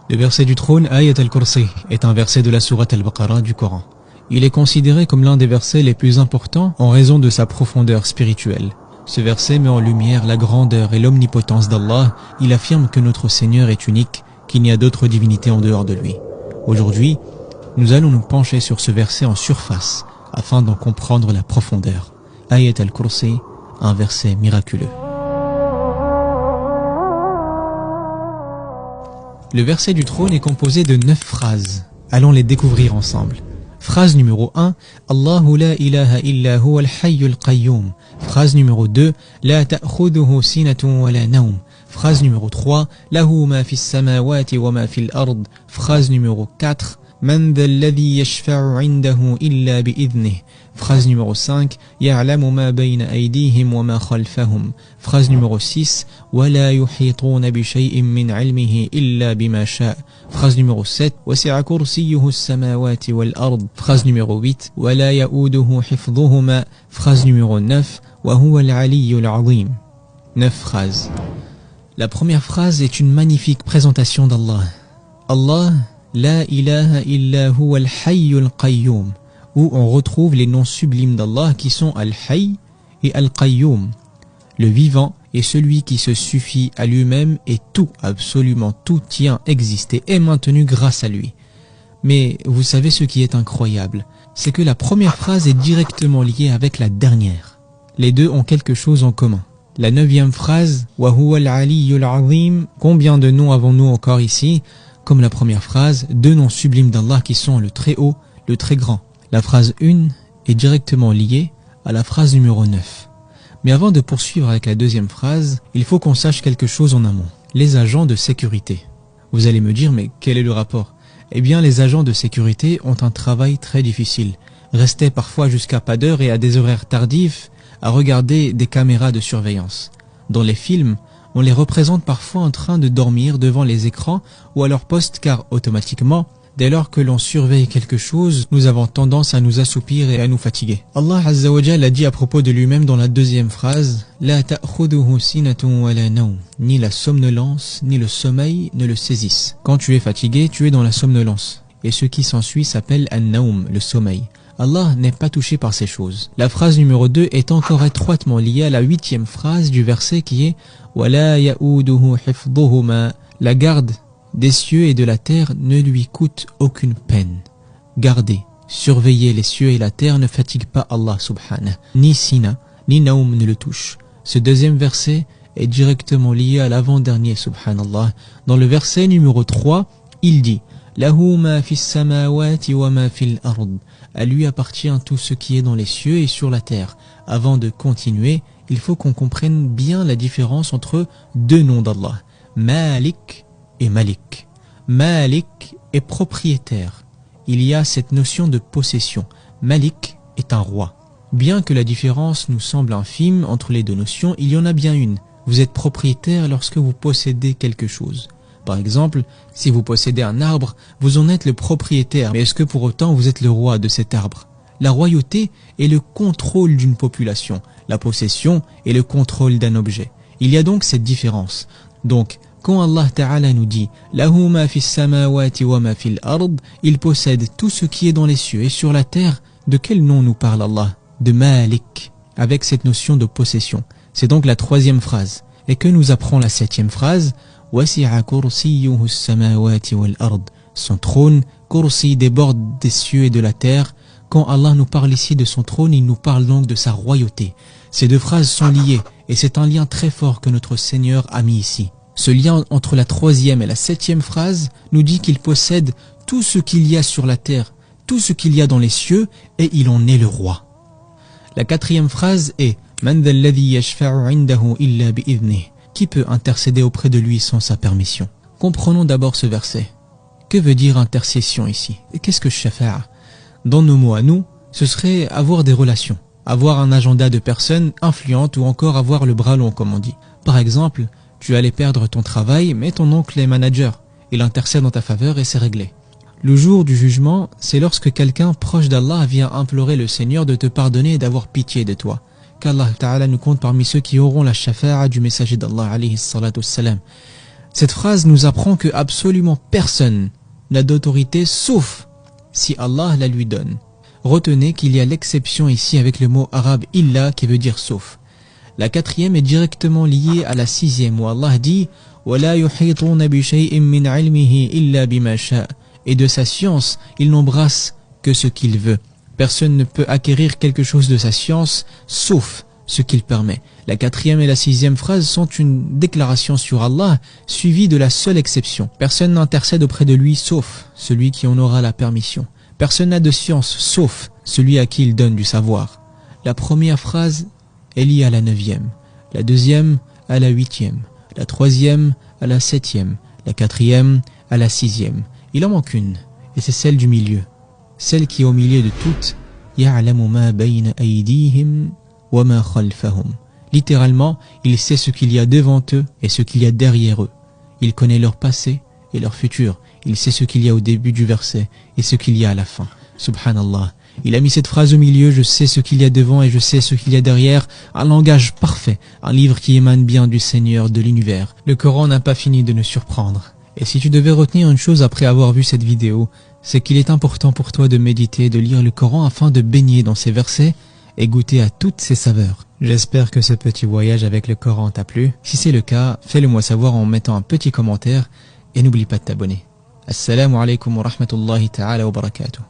Le verset du trône, Ayat al-Kursi, est un verset de la sourate al-Baqarah du Coran. Il est considéré comme l'un des versets les plus importants en raison de sa profondeur spirituelle. Ce verset met en lumière la grandeur et l'omnipotence d'Allah. Il affirme que notre Seigneur est unique, qu'il n'y a d'autre divinité en dehors de lui. Aujourd'hui, nous allons nous pencher sur ce verset en surface, afin d'en comprendre la profondeur. Ayat al-Kursi, un verset miraculeux. Le verset du trône est composé de 9 phrases. Allons les découvrir ensemble. Phrase numéro 1, Allahu la ilaha illa huwa al-hayyul qayyum. Phrase numéro 2, La ta'khuduhu sinatun wa la nawm. Phrase numéro 3, Lahu ma fis samawati wa ma fil ard. Phrase numéro 4, Man dha alladhi yashfa'u 'indahu illa bi'idhnih. Phrase numéro 5, Ya'lamu ma bayna aydihim wa ma khalfahum. Phrase numéro 6, Wa la yuhituna bi shay'in min 'ilmihi illa bima sha'a. Phrase numéro 7, Wasi'a kursiyyuhu as-samawati wal ard. Phrase numéro 8, Wa la ya'uduhu hifdhuhuma. Phrase numéro 9, Wa huwa al-'aliyyul 'azim. 9 phrases. La première phrase est une magnifique présentation d'Allah. Allah, la ilaha illa huwa al-hayyul qayyum, où on retrouve les noms sublimes d'Allah qui sont Al-Hayy et Al-Qayyum. Le vivant est celui qui se suffit à lui-même et tout, absolument tout tient, existe et est maintenu grâce à lui. Mais vous savez ce qui est incroyable, c'est que la première phrase est directement liée avec la dernière. Les deux ont quelque chose en commun. La 9e phrase, Wa huwa al-'aliyyul 'azim, combien de noms avons-nous encore ici? Comme la première phrase, 2 noms sublimes d'Allah qui sont le très haut, le très grand. La phrase 1 est directement liée à la phrase numéro 9. Mais avant de poursuivre avec la deuxième phrase, il faut qu'on sache quelque chose en amont. Les agents de sécurité. Vous allez me dire, mais quel est le rapport? Eh bien, les agents de sécurité ont un travail très difficile. Rester parfois jusqu'à pas d'heure et à des horaires tardifs à regarder des caméras de surveillance. Dans les films, on les représente parfois en train de dormir devant les écrans ou à leur poste car automatiquement, dès lors que l'on surveille quelque chose, nous avons tendance à nous assoupir et à nous fatiguer. Allah Azza wa Jalla a dit à propos de lui-même dans la 2e phrase, La ta'khuduhu sinatun wa la nawm. Ni la somnolence, ni le sommeil ne le saisissent. Quand tu es fatigué, tu es dans la somnolence. Et ce qui s'ensuit s'appelle an-nawm, le sommeil. Allah n'est pas touché par ces choses. La phrase numéro 2 est encore étroitement liée à la 8e phrase du verset qui est Wa la ya'uduhu hifdhuhuma. La garde des cieux et de la terre ne lui coûte aucune peine. Garder, surveiller les cieux et la terre ne fatigue pas Allah subhanahu. Ni sina, ni naum ne le touche. Ce 2e verset est directement lié à l'avant-dernier subhanallah. Dans le verset numéro 3, il dit Lahu ma fis samawati wa ma fil ard. À lui appartient tout ce qui est dans les cieux et sur la terre. Avant de continuer, il faut qu'on comprenne bien la différence entre 2 noms d'Allah, Malik et Malik. Malik est propriétaire. Il y a cette notion de possession. Malik est un roi. Bien que la différence nous semble infime entre les 2 notions, il y en a bien une. Vous êtes propriétaire lorsque vous possédez quelque chose. Par exemple, si vous possédez un arbre, vous en êtes le propriétaire. Mais est-ce que pour autant vous êtes le roi de cet arbre? La royauté est le contrôle d'une population. La possession est le contrôle d'un objet. Il y a donc cette différence. Donc, quand Allah Ta'ala nous dit « Lahu ma fis samawati wa ma fil ard », il possède tout ce qui est dans les cieux et sur la terre. De quel nom nous parle Allah? De Malik, avec cette notion de possession. C'est donc la 3e phrase. Et que nous apprend la 7e phrase? « Wasi'a kursiyyuhu as-samawati wal ard ». Son trône, kursi, déborde des cieux et de la terre. Quand Allah nous parle ici de son trône, il nous parle donc de sa royauté. Ces 2 phrases sont liées et c'est un lien très fort que notre Seigneur a mis ici. Ce lien entre la 3e et la 7e phrase nous dit qu'il possède tout ce qu'il y a sur la terre, tout ce qu'il y a dans les cieux, et il en est le roi. La 4e phrase est « Man dha alladhi yashfa'u 'indahu illa bi'idhnih » Qui peut intercéder auprès de lui sans sa permission? Comprenons d'abord ce verset. Que veut dire intercession ici? Et qu'est-ce que shafa'a? Dans nos mots à nous, ce serait avoir des relations, avoir un agenda de personnes influentes ou encore avoir le bras long comme on dit. Par exemple, tu allais perdre ton travail, mais ton oncle est manager. Il intercède en ta faveur et c'est réglé. Le jour du jugement, c'est lorsque quelqu'un proche d'Allah vient implorer le Seigneur de te pardonner et d'avoir pitié de toi. Qu'Allah Ta'ala nous compte parmi ceux qui auront la shafa'a du messager d'Allah alayhi salatu wassalam. Cette phrase nous apprend que absolument personne n'a d'autorité sauf si Allah la lui donne. Retenez qu'il y a l'exception ici avec le mot arabe illa qui veut dire sauf. La quatrième est directement liée à la sixième où Allah dit وَلَا يُحِيطُونَ بِشَيْءٍ مِّنْ عِلْمِهِ إِلَّا بِمَا شَاءَ. Et de sa science, il n'embrasse que ce qu'il veut. Personne ne peut acquérir quelque chose de sa science sauf ce qu'il permet. La quatrième et la sixième phrase sont une déclaration sur Allah suivie de la seule exception. Personne n'intercède auprès de lui sauf celui qui en aura la permission. Personne n'a de science sauf celui à qui il donne du savoir. La première phrase est liée à la neuvième, la deuxième à la huitième, la troisième à la septième, la quatrième à la sixième. Il en manque une, et c'est celle du milieu. Celle qui est au milieu de toutes. يَعْلَمُ مَا بَيْنَ أَيْدِيهِمْ وَمَا خَلْفَهُمْ. Littéralement, il sait ce qu'il y a devant eux et ce qu'il y a derrière eux. Il connaît leur passé et leur futur. Il sait ce qu'il y a au début du verset et ce qu'il y a à la fin. Subhanallah. Il a mis cette phrase au milieu, je sais ce qu'il y a devant et je sais ce qu'il y a derrière, un langage parfait, un livre qui émane bien du Seigneur de l'univers. Le Coran n'a pas fini de nous surprendre. Et si tu devais retenir une chose après avoir vu cette vidéo, c'est qu'il est important pour toi de méditer, de lire le Coran afin de baigner dans ces versets et goûter à toutes ses saveurs. J'espère que ce petit voyage avec le Coran t'a plu. Si c'est le cas, fais-le moi savoir en mettant un petit commentaire et n'oublie pas de t'abonner. Assalamu alaikum wa rahmatullahi ta'ala wa barakatuh.